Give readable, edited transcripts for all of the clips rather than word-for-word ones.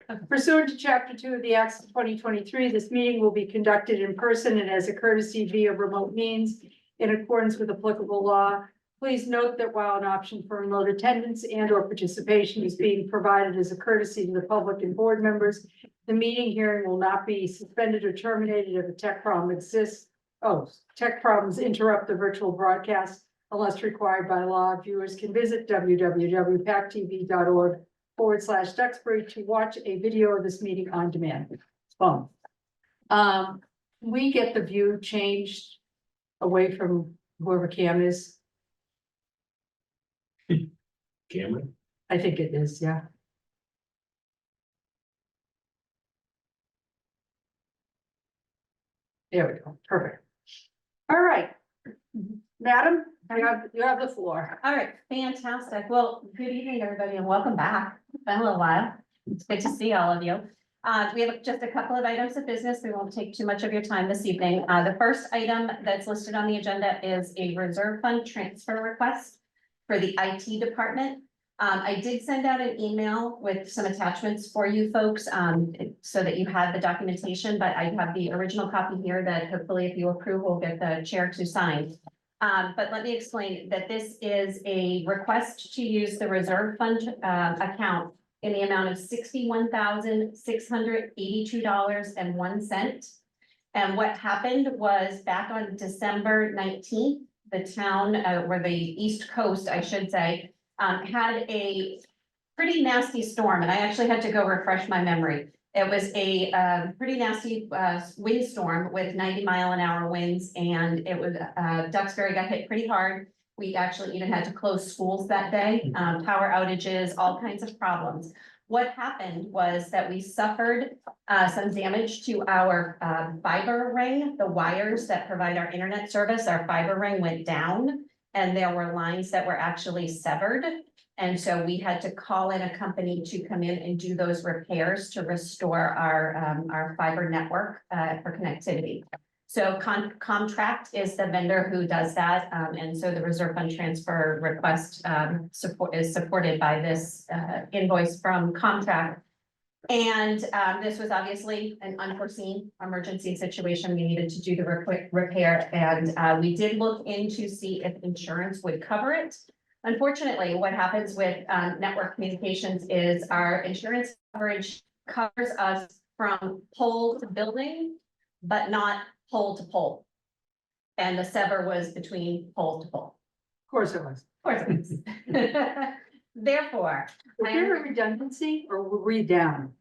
Pursuant to Chapter 2 of the Acts of 2023, this meeting will be conducted in person and as a courtesy via remote means in accordance with applicable law. Please note that while an option for remote attendance and or participation is being provided as a courtesy to the public and board members, the meeting hearing will not be suspended or terminated if a tech problem exists. Tech problems interrupt the virtual broadcast unless required by law. Viewers can visit www.pactv.org/Duxbury to watch a video of this meeting on demand. Boom. We get the view changed away from whoever Cam is. Cameron? I think it is, yeah. There we go, perfect. All right, madam, you have the floor. All right, fantastic. Well, good evening, everybody, and welcome back. It's been a little while. It's good to see all of you. We have just a couple of items of business. We won't take too much of your time this evening. The first item that's listed on the agenda is a reserve fund transfer request for the IT department. I did send out an email with some attachments for you folks, so that you had the documentation, but I have the original copy here that hopefully if you approve, we'll get the chair to sign. But let me explain that this is a request to use the reserve fund account in the amount of $61,682.01. And what happened was back on December 19th, the town, or the East Coast, I should say, had a pretty nasty storm, and I actually had to go refresh my memory. It was a pretty nasty windstorm with 90-mile-an-hour winds, and it was Duxbury got hit pretty hard. We actually even had to close schools that day, power outages, all kinds of problems. What happened was that we suffered some damage to our fiber ring, the wires that provide our internet service. Our fiber ring went down, and there were lines that were actually severed. And so we had to call in a company to come in and do those repairs to restore our fiber network for connectivity. So Comtract is the vendor who does that. And so the reserve fund transfer request is supported by this invoice from Comtract. And this was obviously an unforeseen emergency situation. We needed to do the repair, and we did look in to see if insurance would cover it. Unfortunately, what happens with network communications is our insurance coverage covers us from pole to building, but not pole to pole. And the sever was between pole to pole. Of course it was. Of course it was. Therefore, Is there a redundancy or were we down?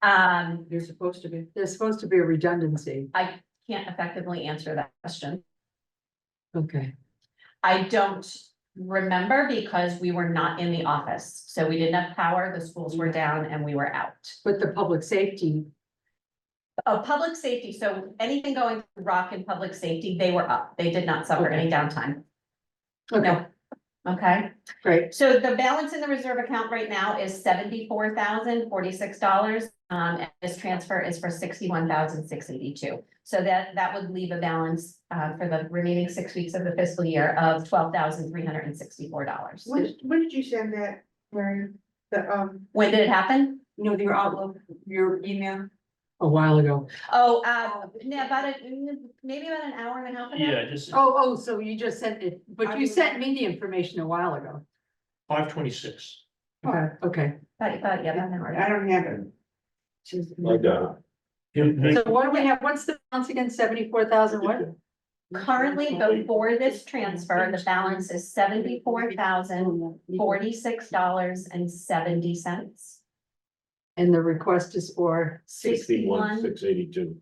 there's supposed to be. There's supposed to be a redundancy. I can't effectively answer that question. Okay. I don't remember because we were not in the office. So we didn't have power, the schools were down, and we were out. But the public safety, Public safety, so anything going through rock and public safety, they were up. They did not suffer any downtime. okay, No. Okay, great. so the balance in the reserve account right now is $74,046. And this transfer is for $61,682. So that would leave a balance for the remaining 6 weeks of the fiscal year of $12,364. When did you send that, Mary? When did it happen? No, your outlook, your email? A while ago. Oh, yeah, maybe about an hour and a half ago. Yeah, just Oh, so you just sent it, but you sent me the information a while ago. 5:26. Okay, okay. Yeah, about an hour. I don't have it. I got it. So what do we have? What's the balance again? 74,000 what? Currently, before this transfer, the balance is $74,046.70. And the request is for 61,682.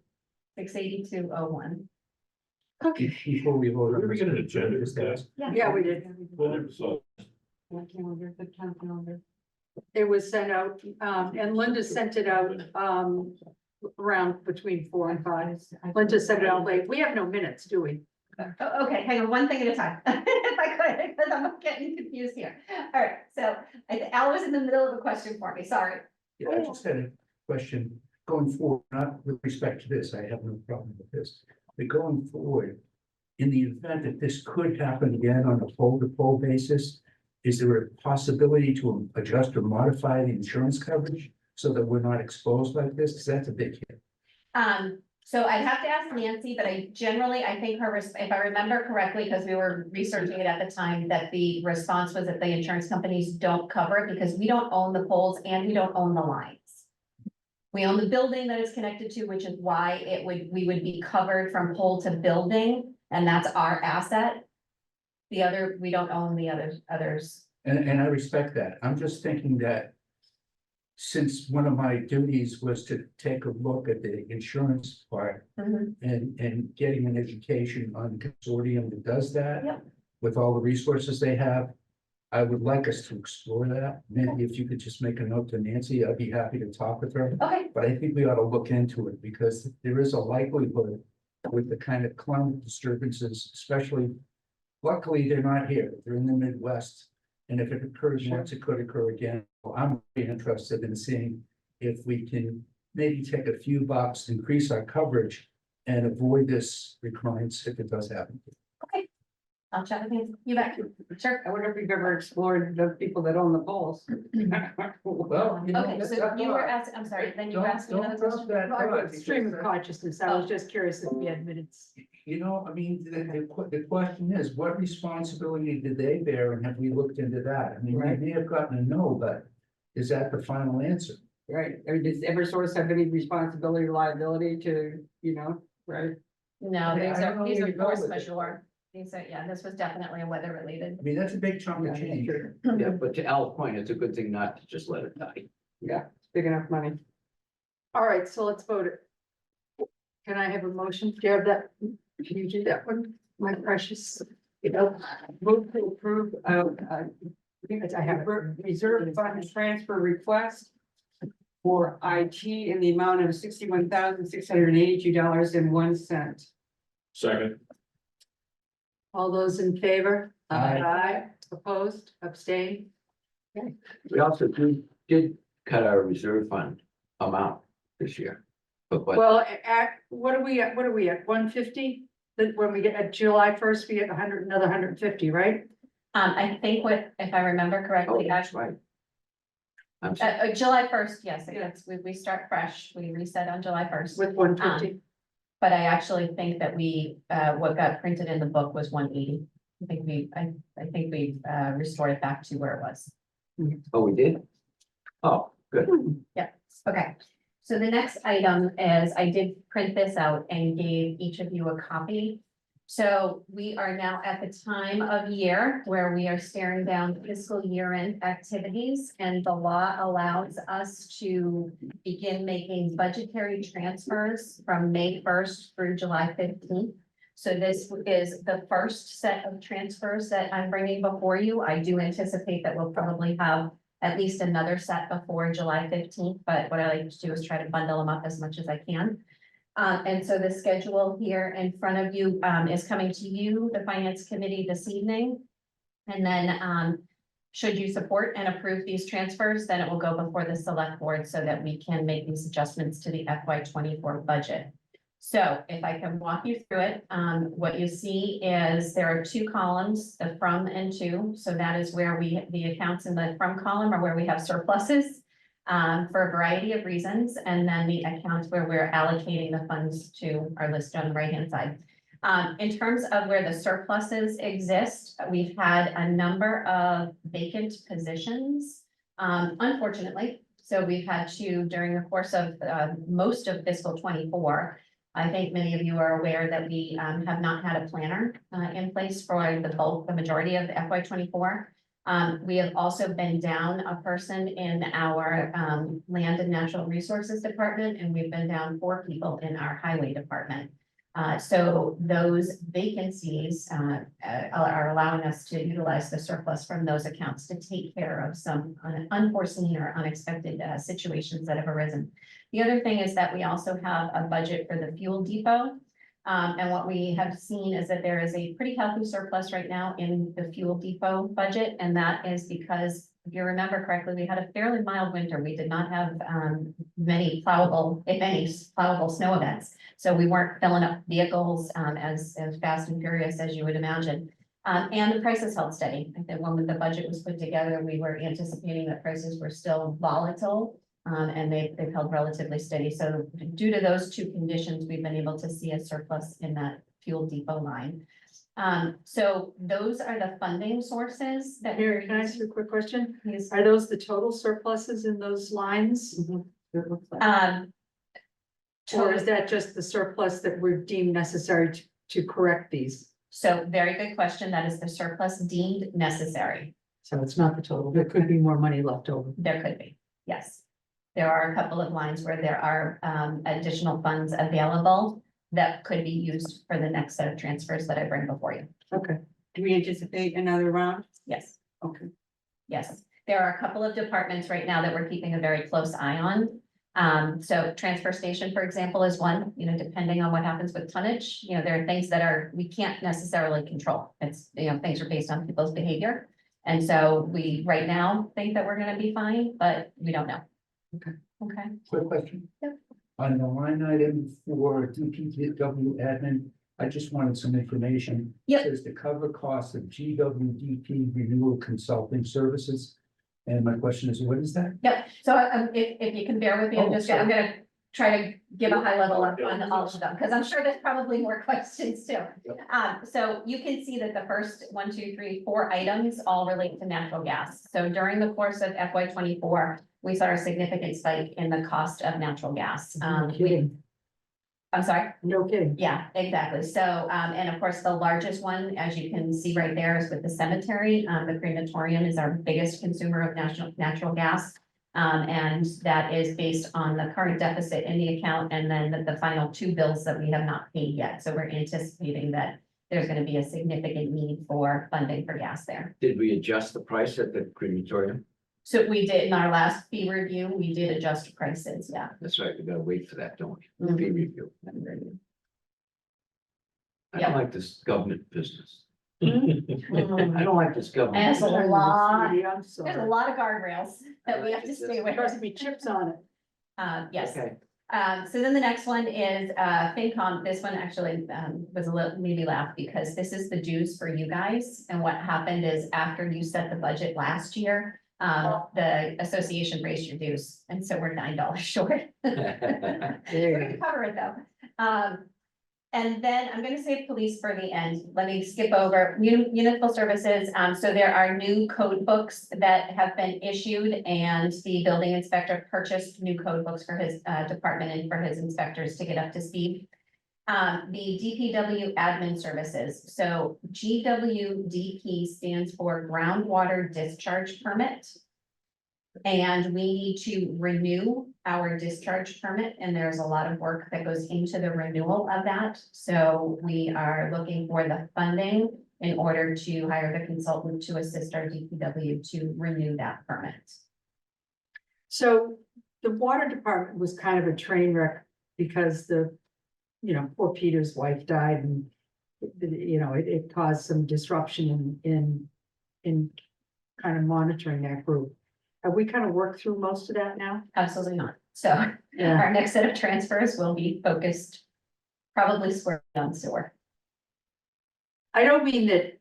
682.01. Okay. Before we vote. Did we get an agenda for that? Yeah, we did. So It was sent out, and Linda sent it out, around between 4 and 5. Linda sent it out late. We have no minutes, do we? Oh, okay, hang on, one thing at a time. If I could, because I'm getting confused here. All right, so Al was in the middle of a question for me, sorry. Yeah, I just had a question going forward, not with respect to this, I have no problem with this. But going forward, in the event that this could happen again on a pole-to-pole basis, is there a possibility to adjust or modify the insurance coverage so that we're not exposed like this? Because that's a big hit. So I'd have to ask Nancy, but I think if I remember correctly, because we were researching it at the time, that the response was that the insurance companies don't cover it because we don't own the poles and we don't own the lines. We own the building that it's connected to, which is why we would be covered from pole to building, and that's our asset. The other, we don't own the others. And I respect that. I'm just thinking that since one of my duties was to take a look at the insurance part Mhm. and getting an education on the consortium that does that. Yep. With all the resources they have, I would like us to explore that. Maybe if you could just make a note to Nancy, I'd be happy to talk with her. Okay, But I think we ought to look into it because there is a likelihood with the kind of climate disturbances, especially. Luckily, they're not here. They're in the Midwest. And if it occurs once, it could occur again. Well, I'm really interested in seeing if we can maybe take a few bucks, increase our coverage and avoid this recurrence if it does happen. I'll chat with you. You bet. Sure. I wonder if you've ever explored the people that own the poles. Well, you know, Okay, that's so up you to were us. asking, I'm sorry, then you Don't- asked me another don't question. drop that thought, Stream of because, consciousness, I was just curious if we had minutes. You know, I mean, the question is, what responsibility did they bear and have we looked into that? I mean, we Right. may have gotten a no, but is that the final answer? Right, I mean, does Eversource have any responsibility or liability to, right? No, I these don't know are where you go force with it. majeure. These are, yeah, this was definitely a weather related. I mean, that's a big chunk of Yeah, change. sure. Yeah, but to Al's point, it's a good thing not to just let it die. Yeah, it's big enough money. All right, so let's vote it. Can I have a motion? Do you have that? Can you do that one, my precious? Move to approve of, I have reserve fund transfer request for IT in the amount of $61,682.01. Second, All those in favor? Aye. Opposed, abstained? We also did cut our reserve fund amount this year. But what, Well, what are we at, 150? That when we get at July 1st, we get another 150, right? I think if I remember oh, correctly, that's right. I'm sorry, July 1st, yes, that's, we start fresh, we reset on July 1st. With 150. But I actually think that what got printed in the book was 180. I think we restored it back to where it was. oh, we did? Oh, good. Yeah, okay. So the next item is, I did print this out and gave each of you a copy. So we are now at the time of year where we are staring down fiscal year-end activities, and the law allows us to begin making budgetary transfers from May 1st through July 15th. So this is the first set of transfers that I'm bringing before you. I do anticipate that we'll probably have at least another set before July 15th, but what I like to do is try to bundle them up as much as I can. And so the schedule here in front of you is coming to you, the Finance Committee, this evening. And then should you support and approve these transfers, then it will go before the Select Board so that we can make these adjustments to the FY24 budget. So if I can walk you through it, what you see is there are two columns, the from and to. So that is where the accounts in the from column are where we have surpluses for a variety of reasons. And then the accounts where we're allocating the funds to are listed on the right-hand side. In terms of where the surpluses exist, we've had a number of vacant positions, unfortunately. So we've had to, during the course of most of fiscal 24, I think many of you are aware that we have not had a planner in place for the majority of FY24. We have also been down a person in our Land and Natural Resources Department, and we've been down 4 people in our Highway Department. So those vacancies are allowing us to utilize the surplus from those accounts to take care of some unforeseen or unexpected situations that have arisen. The other thing is that we also have a budget for the fuel depot. And what we have seen is that there is a pretty healthy surplus right now in the fuel depot budget. And that is because, if you remember correctly, we had a fairly mild winter. We did not have many plowable, if any, plowable snow events. So we weren't filling up vehicles as fast and furious as you would imagine. And the prices held steady. I think when the budget was put together, we were anticipating that prices were still volatile. and they've held relatively steady. So due to those two conditions, we've been able to see a surplus in that fuel depot line. So those are the funding sources that we're Mary, can I ask you a quick question? using. Are those the total surpluses in those lines? It looks like- Or is that just the surplus that were deemed necessary to correct these? So very good question. That is the surplus deemed necessary. So it's not the total. There could be more money left over. There could be, yes. There are a couple of lines where there are additional funds available that could be used for the next set of transfers that I bring before you. Okay. Do we anticipate another round? Yes, Okay. yes. There are a couple of departments right now that we're keeping a very close eye on. So transfer station, for example, is one, depending on what happens with tonnage, there are things that we can't necessarily control. It's, things are based on people's behavior. And so we right now think that we're gonna be fine, but we don't know. Okay. Okay. Quick question. Yep. On the line item for DPW admin, I just wanted some information. Yep. It says to cover costs of GWDP renewal consulting services. And my question is, what is that? Yep, so if you can bear with me, I'm gonna try to give a high level on all of them, because I'm sure there's probably more questions too. Yep. So you can see that the first 1, 2, 3, 4 items all relate to natural gas. So during the course of FY 24, we saw a significant spike in the cost of natural gas. No kidding. I'm sorry? No kidding. Yeah, exactly. So, and of course, the largest one, as you can see right there, is with the cemetery. The crematorium is our biggest consumer of natural gas. And that is based on the current deficit in the account and then the final 2 bills that we have not paid yet. So we're anticipating that there's going to be a significant need for funding for gas there. Did we adjust the price at the crematorium? So we did, in our last fee review, we did adjust prices, yeah. That's right, we gotta wait for that, don't we? Mhm. Fee review. I Yeah. don't like this government business. I Mhm. don't like this government. There's a business. lot, I'm there's a sorry. lot of guardrails that we have to stay with. Supposed to be chips on it. Yes. Okay, So then the next one is FinCom. This one actually was a little, made me laugh because this is the dues for you guys. And what happened is after you set the budget last year, the association raised your dues. And so we're $9 short. We're gonna cover it though. And then I'm gonna save police for the end. Let me skip over municipal services. So there are new code books that have been issued and the building inspector purchased new code books for his department and for his inspectors to get up to speed. The DPW admin services. So GWDP stands for groundwater discharge permit. And we need to renew our discharge permit, and there's a lot of work that goes into the renewal of that. So we are looking for the funding in order to hire the consultant to assist our DPW to renew that permit. So the water department was kind of a train wreck because poor Peter's wife died and it caused some disruption in kind of monitoring that group. Have we kind of worked through most of that now? Absolutely not. So Yeah. our next set of transfers will be focused probably squarely on sewer. I don't mean that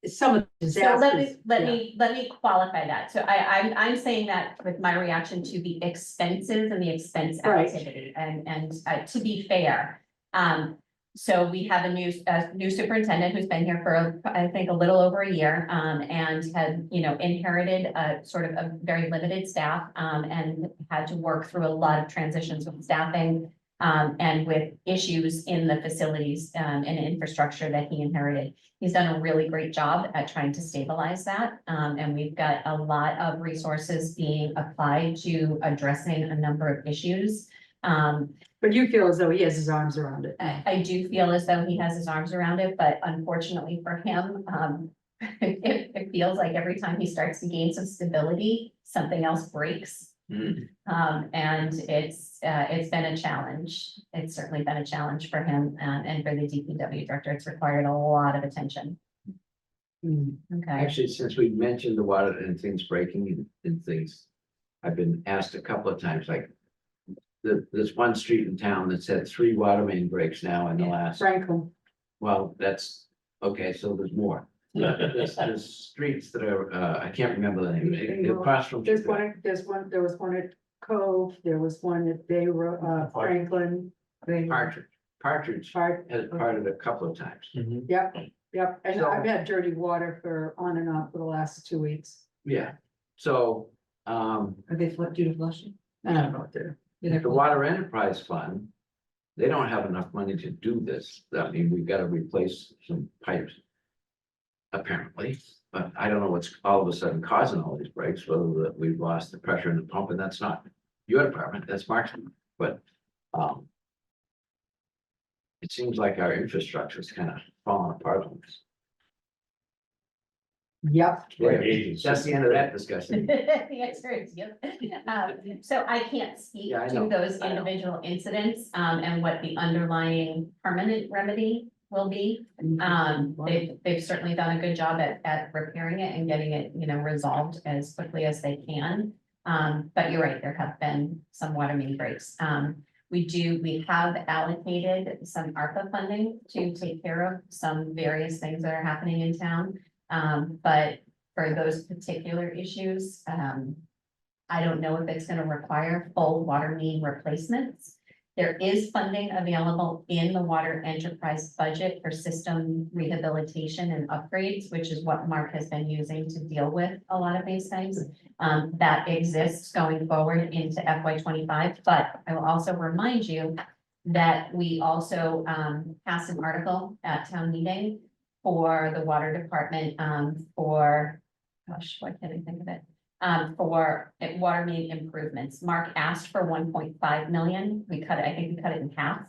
some of the So disasters. let me qualify that. So I'm saying that with my reaction to the expenses and the expense Right. activity and to be fair. So we have a new superintendent who's been here for, I think, a little over a year, and had, inherited a sort of a very limited staff, and had to work through a lot of transitions with staffing, and with issues in the facilities, and infrastructure that he inherited. He's done a really great job at trying to stabilize that, and we've got a lot of resources being applied to addressing a number of issues. But you feel as though he has his arms around it. I do feel as though he has his arms around it, but unfortunately for him, it feels like every time he starts to gain some stability, something else breaks. Hmm. And it's been a challenge. It's certainly been a challenge for him, and for the DPW director. It's required a lot of attention. Okay, Actually, since we mentioned the water and things breaking and things, I've been asked a couple of times, like, there's one street in town that's had 3 water main breaks now in the last, Franklin. well, that's, okay, so there's more. There's streets that are, I can't remember the name, across from. There was one at Cove, there was one at Franklin. Partridge Part, has parted a couple of times. yep, yep, and So- I've had dirty water for on and off for the last 2 weeks. Yeah, so, Are they due to flushing? I don't know what they're. the Water Enterprise Fund, they don't have enough money to do this. I mean, we've got to replace some pipes. Apparently, but I don't know what's all of a sudden causing all these breaks, whether that we've lost the pressure in the pump, and that's not your department, that's Mark's, but, it seems like our infrastructure is kind of falling apart on this. Yep, That's the end of that discussion. The answer is yes. So I can't speak Yeah, I to know, those I know. individual incidents, and what the underlying permanent remedy will be. They've certainly done a good job at repairing it and getting it, resolved as quickly as they can. But you're right, there have been some water main breaks. We have allocated some ARPA funding to take care of some various things that are happening in town. But for those particular issues, I don't know if it's gonna require full water main replacements. There is funding available in the water enterprise budget for system rehabilitation and upgrades, which is what Mark has been using to deal with a lot of these things. That exists going forward into FY 25, but I will also remind you that we also passed an article at town meeting for the water department, for, gosh, why can't I think of it? For water main improvements. Mark asked for 1.5 million. We cut it, I think we cut it in half,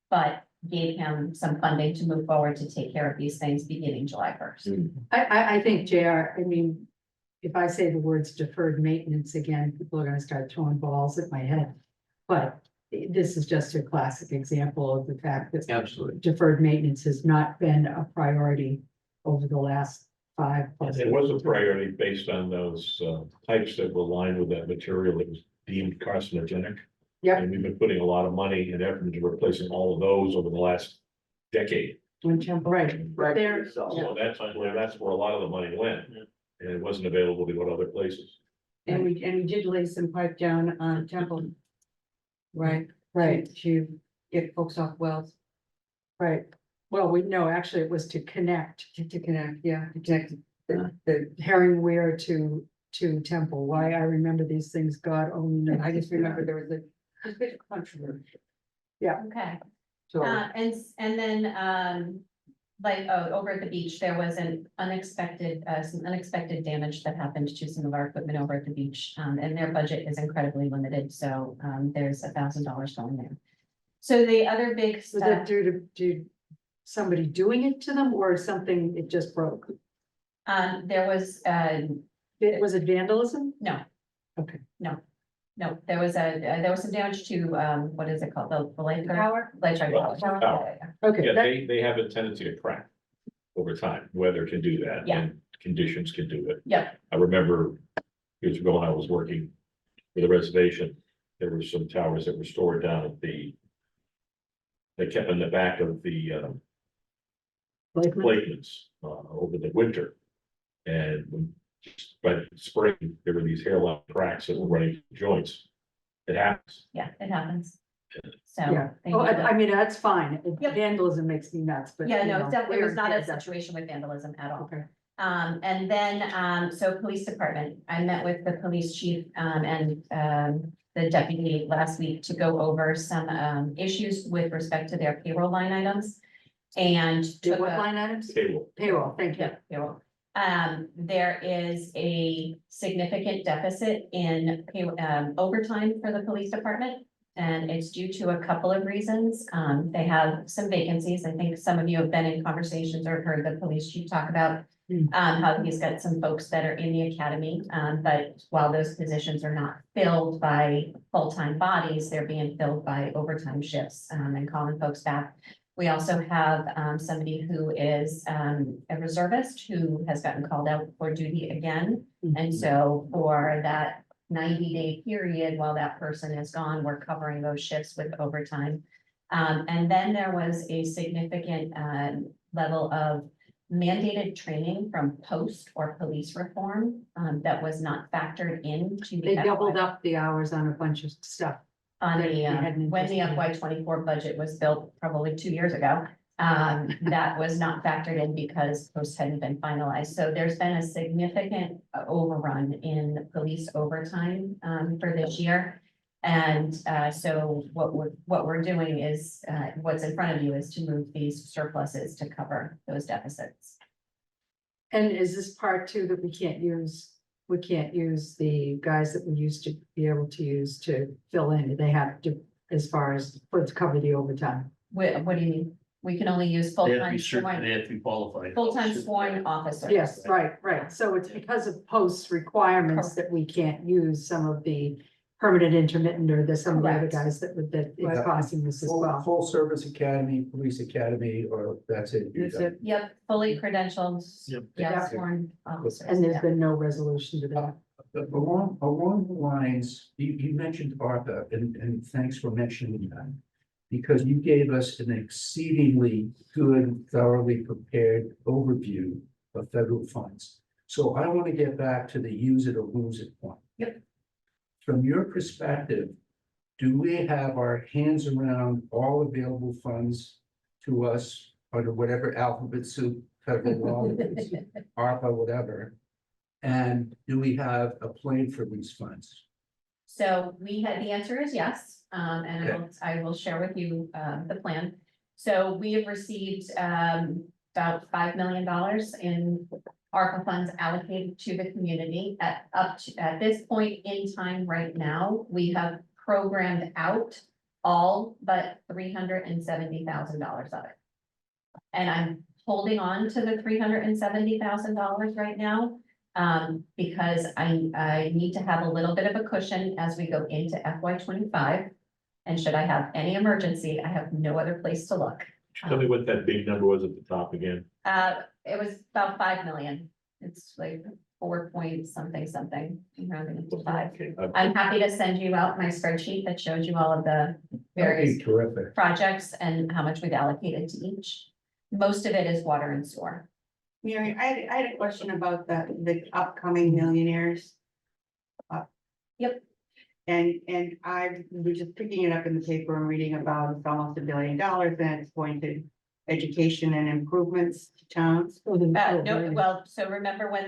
but gave him some funding to move forward to take care of these things beginning July 1st. I think JR, I mean, if I say the words deferred maintenance again, people are gonna start throwing balls at my head. But this is just a classic example of the fact that Absolutely. deferred maintenance has not been a priority over the last 5+ It was a priority based on those pipes that were lined with that material that was deemed carcinogenic. Yep. And we've been putting a lot of money and effort into replacing all of those over the last decade. Right, there, So that's where a lot of the money went. And it wasn't available to go to other places. And we did lay some pipe down on Temple. Right, right, to get folks off wells, right. Well, actually, it was to connect to connect, yeah, to connect the, Herring Weir to Temple. Why I remember these things, God only knows. I just remember there was a bit of controversy. Okay. So, And then, over at the beach, there was some unexpected damage that happened to some of our equipment over at the beach. And their budget is incredibly limited, so, there's $1,000 going there. So the other big Was that stuff, due to somebody doing it to them or something, it just broke? there was, Was it vandalism? no. Okay. No, there was some damage to, what is it called, the light Tower? tower. Tower. Okay, Yeah, that- they have a tendency to crack over time. Weather can do that. Yeah. And conditions can do it. Yep, I remember years ago when I was working with a reservation, there were some towers that were stored down at they kept in the back of the Blakeman? Blakemans over the winter. And by spring, there were these hairline cracks that were running joints. It happens. yeah, it happens. So. Yeah. thank Oh, you. I mean, that's fine. Yep. Vandalism makes me nuts, but. Yeah, you no, know, it's definitely, it was not a yeah, situation with vandalism at all. Okay, And then, so police department, I met with the police chief, and, the deputy last week to go over some, issues with respect to their payroll line items. And do took what a- line items? Cable. Payroll, thank you. Yeah, payroll. There is a significant deficit in overtime for the police department. And it's due to a couple of reasons. They have some vacancies. I think some of you have been in conversations or heard the police chief talk about how he's got some folks that are in the academy. But while those positions are not filled by full-time bodies, they're being filled by overtime shifts, and calling folks back. We also have somebody who is a reservist who has gotten called out for duty again. And so for that 90-day period, while that person is gone, we're covering those shifts with overtime. And then there was a significant level of mandated training from post or police reform, that was not factored into. They doubled up the hours on a bunch of stuff. On that the, we hadn't when the anticipated. FY 24 budget was built probably 2 years ago. That was not factored in because posts hadn't been finalized. So there's been a significant overrun in police overtime, for this year. And, so what we're doing is, what's in front of you is to move these surpluses to cover those deficits. And is this part too that we can't use the guys that we used to be able to use to fill in, they have to, as far as, to cover the overtime? What do you mean? We can only use They have to full-time be certain, sworn, they have to be qualified. full-time sworn officers. Yes, right. So it's because of post requirements that we can't use some of the permanent intermittent or some of the other Correct. guys that would, that is Right. causing this as Full, well. full service academy, police academy, or that's it. you're That's done. it. Yep, fully credentialed, Yep. yeah, Yeah. sworn officers. And there's yeah. been no resolution to that. But along the lines, you mentioned ARPA, and thanks for mentioning that. Because you gave us an exceedingly good, thoroughly prepared overview of federal funds. So I want to get back to the use it or lose it point. Yep. From your perspective, do we have our hands around all available funds to us under whatever alphabet soup federal law it is, ARPA, whatever? And do we have a plan for these funds? So the answer is yes, and I will share with you, the plan. So we have received, about $5 million in ARPA funds allocated to the community at this point in time right now, we have programmed out all but $370,000 of it. And I'm holding on to the $370,000 right now. Because I need to have a little bit of a cushion as we go into FY 25. And should I have any emergency, I have no other place to look. Tell me what that big number was at the top again. It was about 5 million. It's like 4 point something, I'm rounding it to 5. Okay, I'm happy to send you out my spreadsheet that shows you all of the That'd various be terrific. projects and how much we've allocated to each. Most of it is water and sewer. Mary, I had a question about the upcoming millionaires. Yep. And I was just picking it up in the paper and reading about it's almost $1 billion and it's going to education and improvements to towns. No, well, so remember when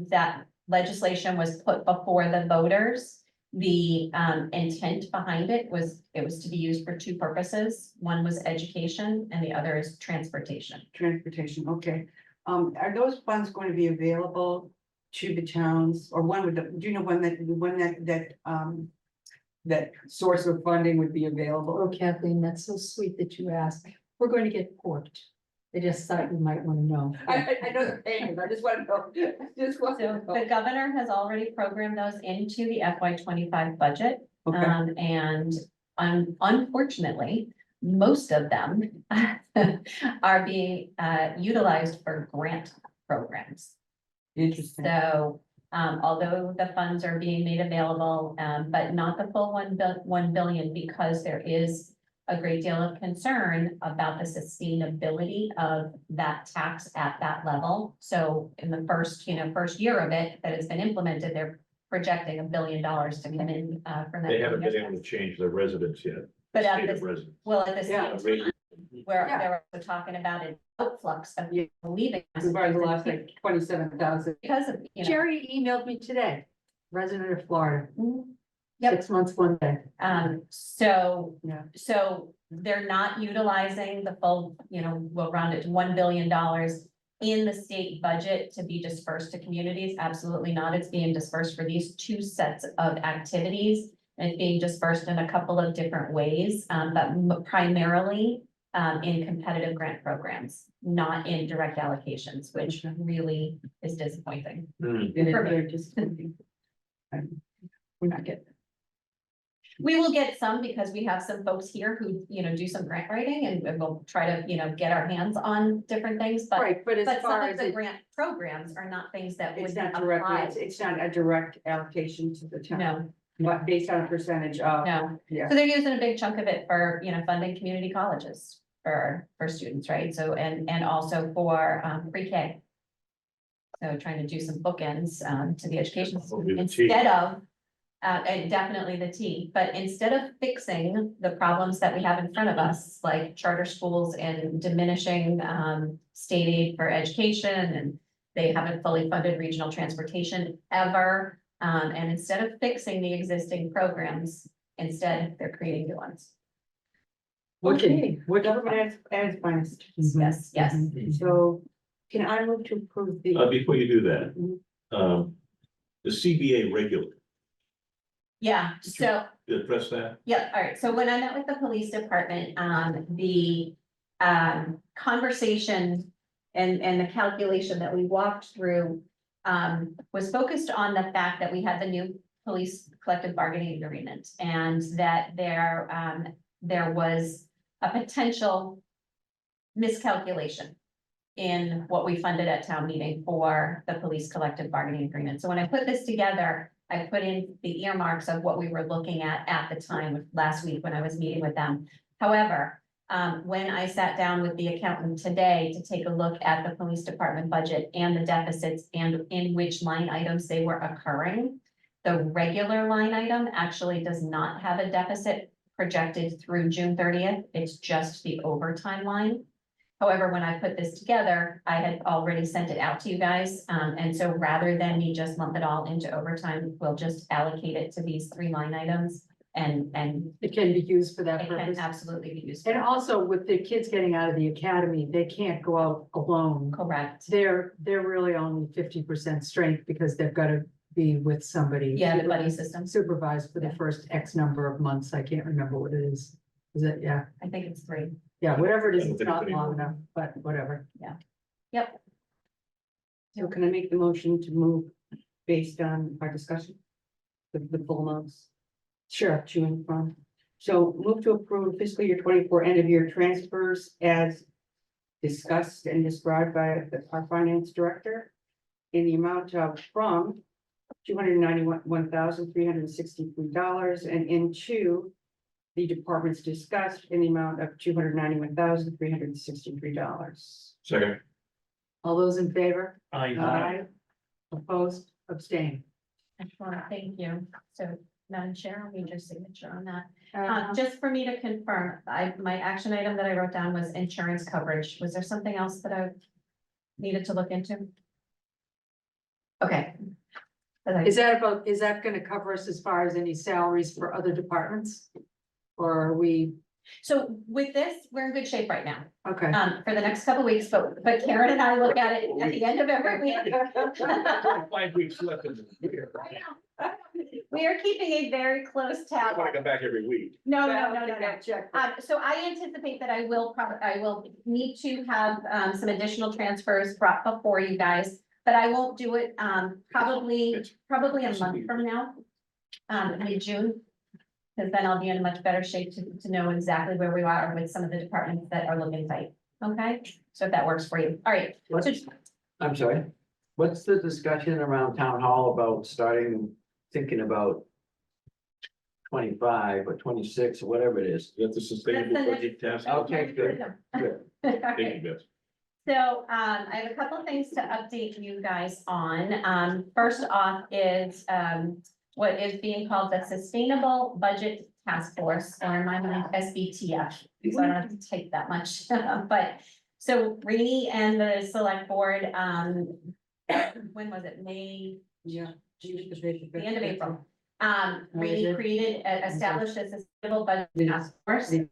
that legislation was put before the voters, the intent behind it was to be used for 2 purposes. One was education and the other is transportation. Transportation, okay. Are those funds going to be available to the towns, or do you know when that source of funding would be available? Oh, Kathleen, that's so sweet that you asked. We're going to get porked. I just thought you might want to know. I know the payment, I just want to know, So the governor has already programmed those into the FY 25 budget. Okay, And unfortunately, most of them are being utilized for grant programs. interesting. So, although the funds are being made available, but not the full 1 billion, because there is a great deal of concern about the sustainability of that tax at that level. So in the first year of it that has been implemented, they're projecting $1 billion to come in from that. They haven't been able to change their residence yet. But at State of this, residence. well, at the Yeah. same time, where Yeah. they're also talking about an outflux of Yeah. people leaving. We've already lost like 27,000. Because of, Jerry emailed me today, resident of Florida, Yep. 6 months, 1 day. So. Yeah. So they're not utilizing the full, we'll round it to $1 billion in the state budget to be dispersed to communities. Absolutely not. It's being dispersed for these 2 sets of activities. And it's being dispersed in a couple of different ways, but primarily in competitive grant programs, not in direct allocations, which really is disappointing. Hmm. They're just. We're not getting. We will get some because we have some folks here who, do some grant writing and we'll try to, get our hands on different things, but. Right, but as But some far of as the it, grant programs are not things that would It's be not directly, applied. it's not a direct allocation to the town, No, but based on a percentage of. no. Yeah. So they're using a big chunk of it for, funding community colleges. for students, right? So, and also for, pre-K. So trying to do some bookends, to the education system Hopefully the T. instead of, and definitely the T, but instead of fixing the problems that we have in front of us, like charter schools and diminishing, state aid for education, and they haven't fully funded regional transportation ever. And instead of fixing the existing programs, instead they're creating new ones. Okay, what government as finance. Yes, yes. So can I move to approve the? Before you do that, the CBA regular, Yeah, so. address that. Yeah, all right, so when I met with the police department, the conversation and the calculation that we walked through was focused on the fact that we had the new police collective bargaining agreement, and that there was a potential miscalculation in what we funded at town meeting for the police collective bargaining agreement. So when I put this together, I put in the earmarks of what we were looking at the time last week when I was meeting with them. However, when I sat down with the accountant today to take a look at the police department budget and the deficits and in which line items they were occurring, the regular line item actually does not have a deficit projected through June 30th. It's just the overtime line. However, when I put this together, I had already sent it out to you guys. And so rather than me just lump it all into overtime, we'll just allocate it to these 3 line items and It can be used for that it can purpose. absolutely be used. And also with the kids getting out of the academy, they can't go out alone. Correct. They're really only 50% strength because they've got to be with somebody. Yeah, the buddy system. Supervised for the Yeah. first X number of months. I can't remember what it is. Is it? Yeah, I think it's 3. yeah, whatever it is, I don't it's think not it's long anymore. enough, but whatever. Yep. So can I make the motion to move based on our discussion? The full amounts Sure. to and from. So move to approve fiscal year 24 end of year transfers as discussed and described by our finance director in the amount of from $291,363 and into the departments discussed in the amount of $291,363. Second. All those in favor? I. Opposed, abstain. Excellent, thank you. So Madam Chair, we need your signature on that. Uh, Just for me to confirm, my action item that I wrote down was insurance coverage. Was there something else that I needed to look into? Okay. Is that gonna cover us as far as any salaries for other departments? Or are we, So with this, we're in good shape right now, okay, for the next couple weeks, but Karen and I look at it at the end of every week. 5 weeks left in the year. We are keeping a very close I tab. want to come back every week. No. check. So I anticipate that I will need to have, some additional transfers brought before you guys, but I won't do it, probably a month from now. Mid-June. Because then I'll be in a much better shape to know exactly where we are with some of the departments that are looking tight. Okay, so if that works for you. All right. So I'm sorry, what's the discussion around town hall about thinking about 25 or 26 or whatever it is? That's the sustainable That's the budget task. Okay, good. Good. Thank you, Beth. So, I have a couple of things to update you guys on. First off is, what is being called the Sustainable Budget Task Force, or in my mind, SBTF. So I don't have to take that much, but, so Rainey and the select board, when was it, May? Yeah. The end of April. is Rainey it? established a sustainable budget task force, and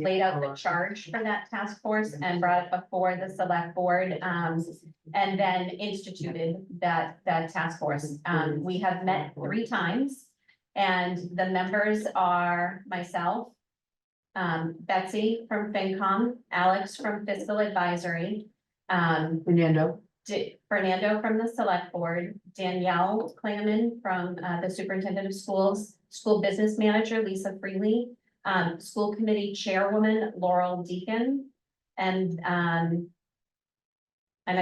laid out the charge for that task force and brought it before the select board, and then instituted that task force. We have met 3 times, and the members are myself, Betsy from FinCom, Alex from Fiscal Advisory, Fernando. Fernando from the select board, Danielle Claman from the superintendent of schools, school business manager Lisa Freely, school committee chairwoman Laurel Deacon, and I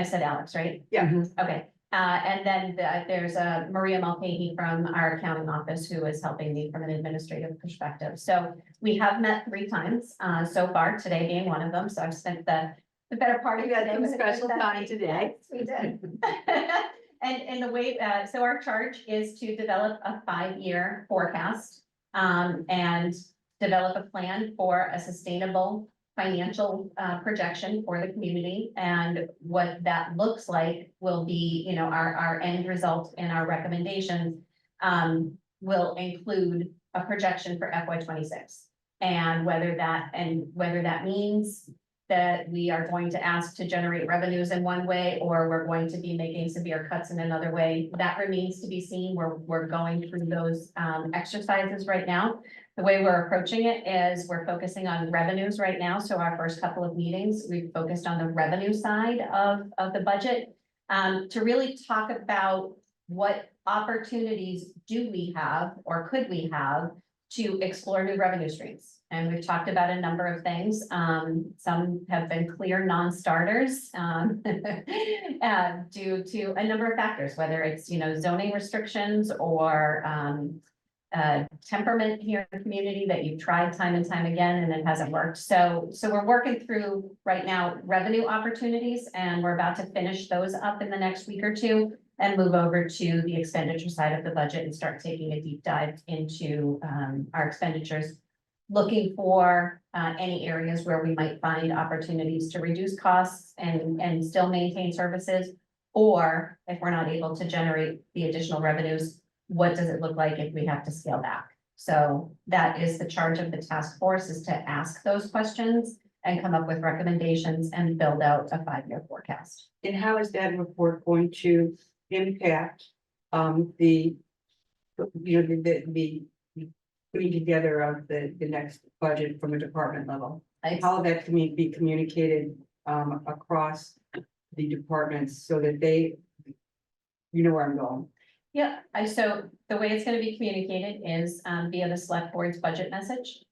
said Alex, right? Yeah. Mhm. Okay, And then there's Maria Mulcahy from our accounting office who is helping me from an administrative perspective. So we have met 3 times so far, today being one of them. So I've spent the better part of You got the day some with special them. time today. We did. And the way, so our charge is to develop a 5-year forecast and develop a plan for a sustainable financial projection for the community. And what that looks like will be, you know, our end result and our recommendations will include a projection for FY 26. And whether that means that we are going to ask to generate revenues in one way, or we're going to be making severe cuts in another way, that remains to be seen. We're going through those exercises right now. The way we're approaching it is we're focusing on revenues right now. So our first couple of meetings, we've focused on the revenue side of the budget to really talk about what opportunities do we have or could we have to explore new revenue streams. And we've talked about a number of things. Some have been clear non-starters due to a number of factors, whether it's, you know, zoning restrictions or temperament here in the community that you've tried time and time again and it hasn't worked. So we're working through right now revenue opportunities, and we're about to finish those up in the next week or two and move over to the expenditure side of the budget and start taking a deep dive into our expenditures, looking for any areas where we might find opportunities to reduce costs and still maintain services. Or if we're not able to generate the additional revenues, what does it look like if we have to scale back? So that is the charge of the task force, is to ask those questions and come up with recommendations and build out a 5-year forecast. And how is that report going to impact the, you know, the putting together of the next budget from a department level? How will that be communicated across the departments so that they, you know where I'm going? Yeah, so the way it's gonna be communicated is via the select board's budget message.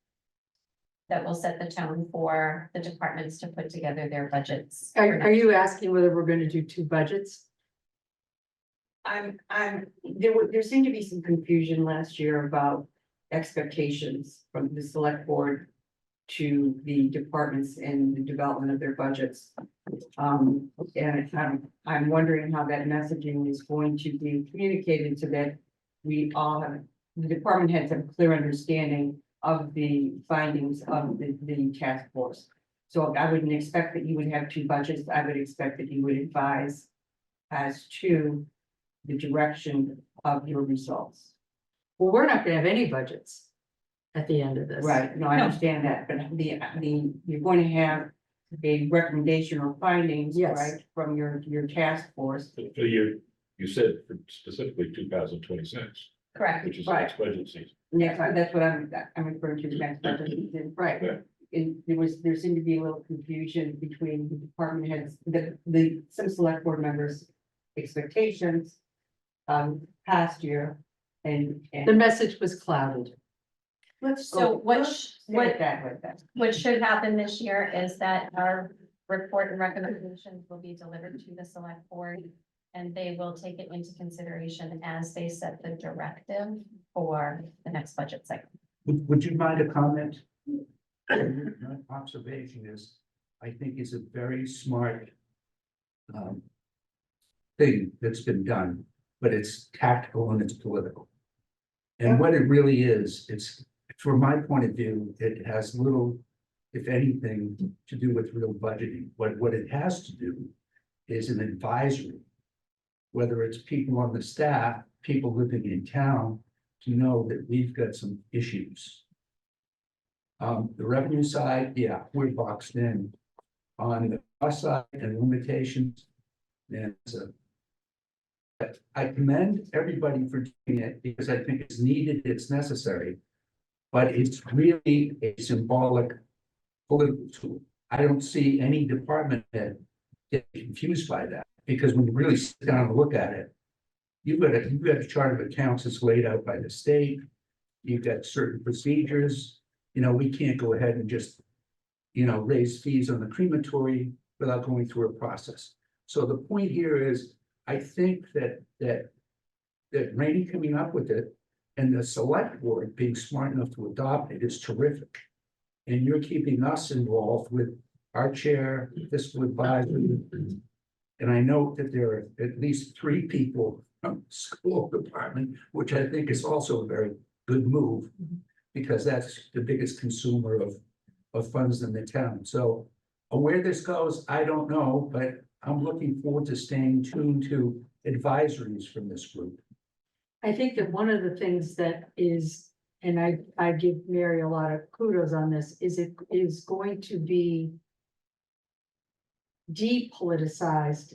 That will set the tone for the departments to put together their budgets. Are you asking whether we're gonna do 2 budgets? There seemed to be some confusion last year about expectations from the select board to the departments in the development of their budgets. And I'm wondering how that messaging is going to be communicated so that we all have, the department heads have a clear understanding of the findings of the task force. So I wouldn't expect that you would have 2 budgets. I would expect that you would advise as to the direction of your results. Well, we're not gonna have any budgets at the end of this. Right, no, I understand that, but you're going to have a recommendation or findings, Yes. right, from your task force. So you said specifically 2026, Correct. which is the Right. next budget season. Next, that's what I'm referring to, the next budget season. Right. Yeah. And there seemed to be a little confusion between the department heads, some select board members' expectations past year and. The message was clouded. So what What should happen this year is that our report and recommendations will be delivered to the select board. And they will take it into consideration as they set the directive for the next budget cycle. Would you mind a comment? My observation is, I think it's a very smart thing that's been done, but it's tactical and it's political. And what it really is, it's, from my point of view, it has little, if anything, to do with real budgeting. What it has to do is an advisory, whether it's people on the staff, people living in town, to know that we've got some issues. The revenue side, yeah, we're boxed in. On the cost side and limitations, and so. But I commend everybody for doing it because I think it's needed, it's necessary. But it's really a symbolic political tool. I don't see any department head get confused by that, because when you really sit down and look at it, you've got a chart of accounts that's laid out by the state. You've got certain procedures. You know, we can't go ahead and just, you know, raise fees on the crematory without going through a process. So the point here is, I think that Rainey coming up with it and the select board being smart enough to adopt it is terrific. And you're keeping us involved with our chair, fiscal advisory. And I know that there are at least 3 people from the school department, which I think is also a very good move. Because that's the biggest consumer of funds in the town. So where this goes, I don't know, but I'm looking forward to staying tuned to advisories from this group. I think that one of the things that is, and I give Mary a lot of kudos on this, is it is going to be depoliticized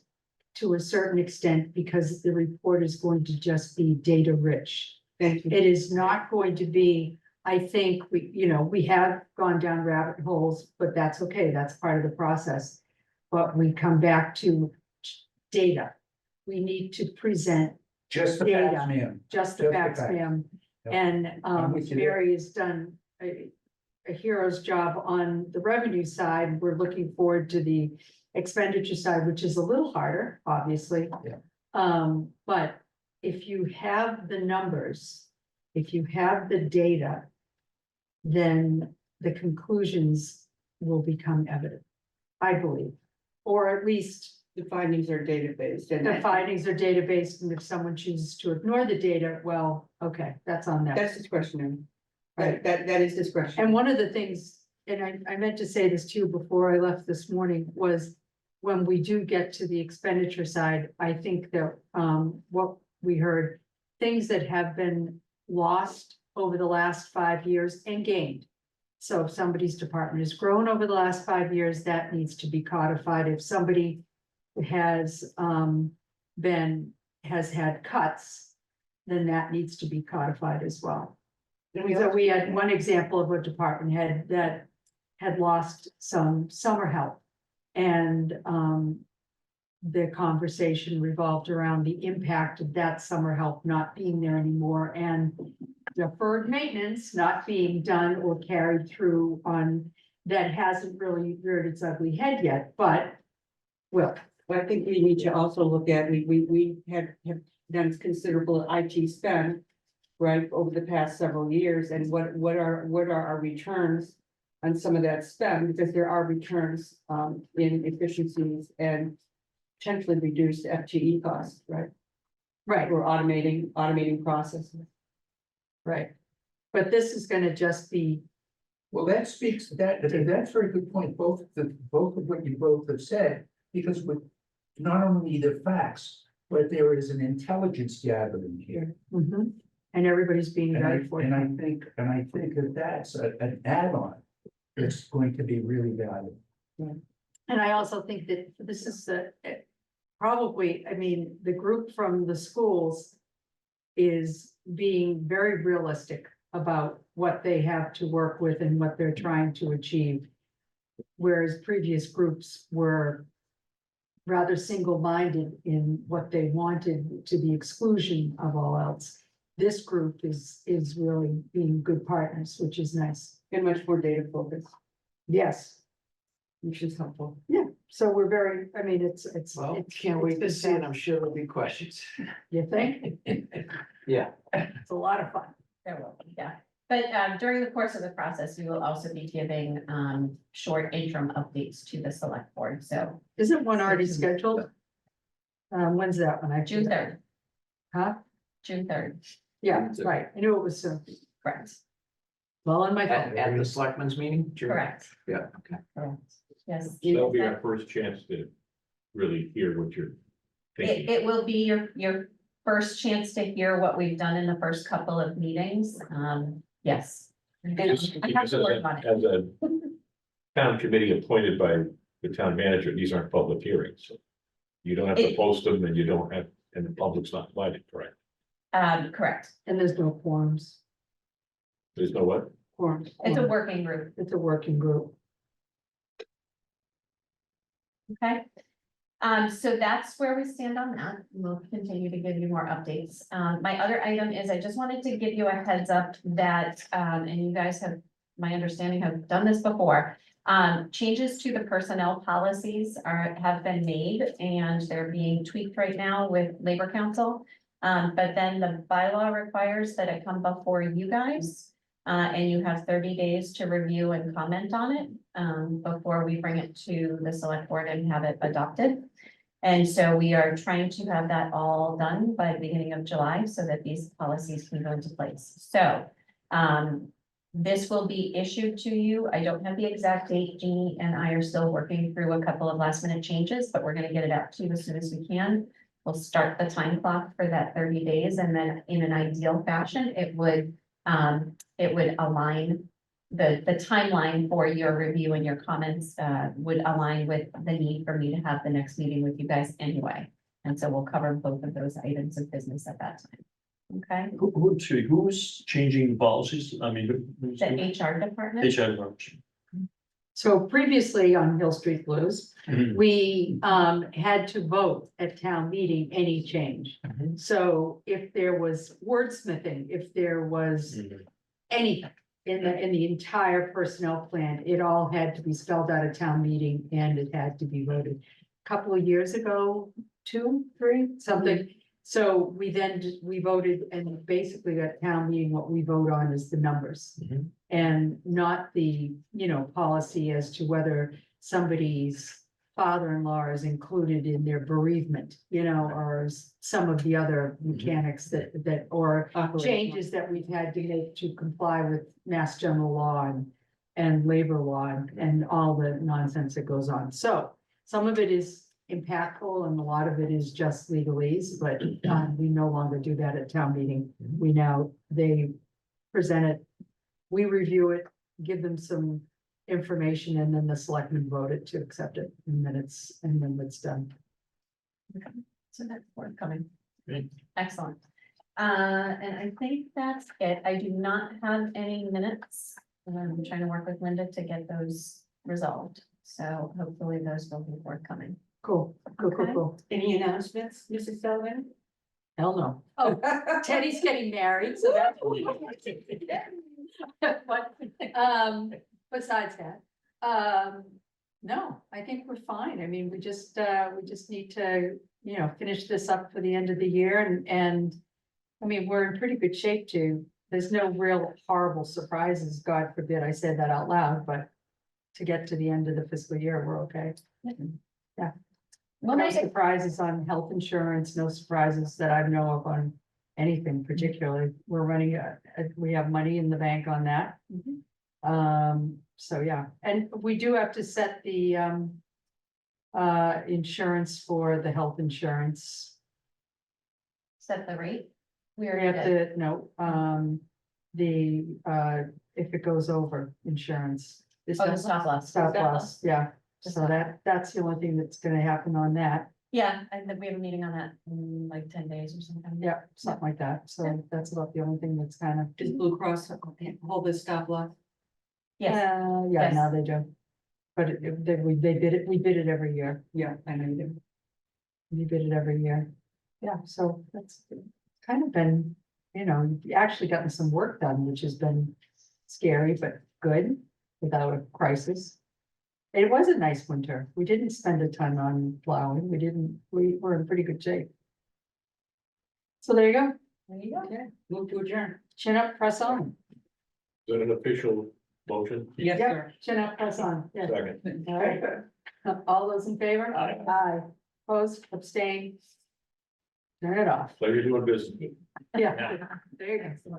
to a certain extent because the report is going to just be data rich. Thank you. It is not going to be, I think we have gone down rabbit holes, but that's okay. That's part of the process. But we come back to data. We need to present Just the Data. facts, ma'am. just the Just the facts, facts. ma'am. Yep. And I'm with you there. Mary has done a hero's job on the revenue side. We're looking forward to the expenditure side, which is a little harder, obviously. Yeah. But if you have the numbers, if you have the data, then the conclusions will become evident, I believe. Or at least The findings are data-based and the findings are data-based, and if someone chooses to ignore the data, well, okay, that's on them. that's discretionary. Right. That is discretionary. And one of the things, and I meant to say this to you before I left this morning, was when we do get to the expenditure side, I think that what we heard, things that have been lost over the last 5 years and gained. So if somebody's department has grown over the last 5 years, that needs to be codified. If somebody has had cuts, then that needs to be codified as well. So we had one example of a department head that had lost some summer help. And the conversation revolved around the impact of that summer help not being there anymore and deferred maintenance not being done or carried through on, that hasn't really reared its ugly head yet, but will. Well, I think we need to also look at, we have done considerable IT spend, right, over the past several years, and what are our returns on some of that spend, because there are returns in efficiencies and potentially reduced FTE costs, right? Right, We're automating processes. right. But this is gonna just be, Well, that speaks, that's a very good point, both of what you both have said, because with not only the facts, but there is an intelligence gathering here. mhm, and everybody's being And very fortunate. I think that that's an add-on that's going to be really valuable. And I also think that this is probably, I mean, the group from the schools is being very realistic about what they have to work with and what they're trying to achieve. Whereas previous groups were rather single-minded in what they wanted, to the exclusion of all else. This group is really being good partners, which is nice. And much more data focused, Yes, which is helpful. yeah, so we're very, I mean, it's. Well, it's- can't wait to it's see it. good I'm sure there'll be questions. stuff. You think? Yeah. It's a lot of fun. There will be, yeah. But during the course of the process, we will also be giving short interim updates to the select board, so Isn't one already scheduled? When's that one? June 3rd, Huh? June 3rd, Yeah, right. I knew it was soon. correct, Well, on my phone. At the selectmen's meeting? June? correct, Yeah, okay. correct, yes. That'll be our first chance to really hear what you're thinking. It will be your first chance to hear what we've done in the first couple of meetings, yes. And I have Because to work on it. as a town committee appointed by the town manager, these aren't public hearings, so. You don't have to It- post them and you don't have, and the public's not invited, correct? Correct, And there's no quorums. There's no what? Forms. it's a working group, It's a working group. okay? So that's where we stand on that. We'll continue to give you more updates. My other item is I just wanted to give you a heads up that, and you guys have, my understanding, have done this before. Changes to the personnel policies have been made and they're being tweaked right now with Labor Council. But then the bylaw requires that it come before you guys. And you have 30 days to review and comment on it, before we bring it to the select board and have it adopted. And so we are trying to have that all done by the beginning of July so that these policies can go into place. So, this will be issued to you. I don't have the exact date. Jeannie and I are still working through a couple of last minute changes, but we're gonna get it out to you as soon as we can. We'll start the time clock for that 30 days, and then in an ideal fashion, it would align the timeline for your review and your comments, would align with the need for me to have the next meeting with you guys anyway. And so we'll cover both of those items of business at that time. Okay, Who's changing policies? I mean, who's? the HR department. HR department. So previously on Hill Street Blues, Mhm. we had to vote at town meeting any change. Mhm. So if there was wordsmithing, if there was anything in the entire personnel plan, it all had to be spelled out at town meeting and it had to be voted. Couple of years ago, 2, 3, something. So we then we voted, and basically at town meeting, what we vote on is the numbers. Mhm. And not the, policy as to whether somebody's father-in-law is included in their bereavement, or some of the other mechanics or changes that we've had to make to comply with Mass General Law and labor law and all the nonsense that goes on. So some of it is impactful and a lot of it is just legalese, but we no longer do that at town meeting. They present it, we review it, give them some information, and then the selectmen vote it to accept it, and then it's done. So that's forthcoming. Great. Excellent. And I think that's it. I do not have any minutes. I'm trying to work with Linda to get those resolved. So hopefully those will be forthcoming. Cool. Okay. Any announcements, Mrs. Sullivan? Hell no. Oh, Teddy's getting married, so that's. But, besides that, no, I think we're fine. I mean, we just need to, finish this up for the end of the year and I mean, we're in pretty good shape too. There's no real horrible surprises, God forbid I said that out loud, but to get to the end of the fiscal year, we're okay. Yeah. Well, No maybe- surprises on health insurance, no surprises that I know of on anything particularly. We're running, we have money in the bank on that. So yeah, and we do have to set the insurance for the health insurance. Set the rate. We We already have did. to, no, if it goes over insurance. Oh, the stop loss. Stop loss, yeah. The So stop. that's the only thing that's gonna happen on that. Yeah, I think we have a meeting on that in like 10 days or something. Yeah, something like that. So that's about the only thing that's kind of. Does Blue Cross hold the stop loss? Yes, Yeah, Yes. now they do. But they bid it, we bid it every year. Yeah, I know you do. We bid it every year. Yeah, so that's kind of been, actually gotten some work done, which has been scary, but good without a crisis. It was a nice winter. We didn't spend a ton on plowing. We were in pretty good shape. So there you go. there you go. Okay. Move to adjourn. Chin up, press on. Is that an official motion? Yes, Yep, sir. chin up, press on. Yeah. Second. All right. All those in favor? Aye. Aye. Opposed, abstain. Turn it off. So you're doing business. Yeah. There you go.